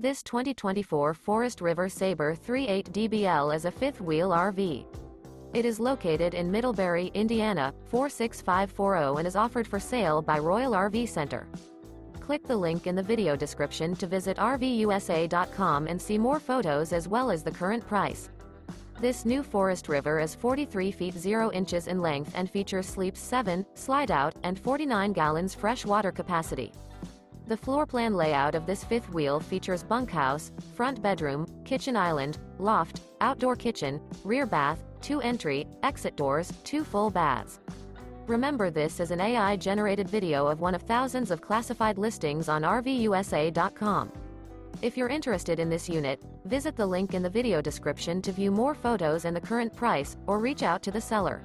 This 2024 Forest River Sabre 3.8 DBL is a fifth-wheel RV. It is located in Middlebury, Indiana, 46540 and is offered for sale by Royal RV Center. Click the link in the video description to visit RVUSA.com and see more photos as well as the current price. This new Forest River is 43 feet 0 inches in length and features sleeps 7, Slideout, and 49 gallons fresh water capacity. The floor plan layout of this fifth wheel features bunkhouse, front bedroom, kitchen island, loft, outdoor kitchen, rear bath, 2 entry, exit doors, 2 full baths. Remember, this is an AI-generated video of one of thousands of classified listings on RVUSA.com. If you're interested in this unit, visit the link in the video description to view more photos and the current price, or reach out to the seller.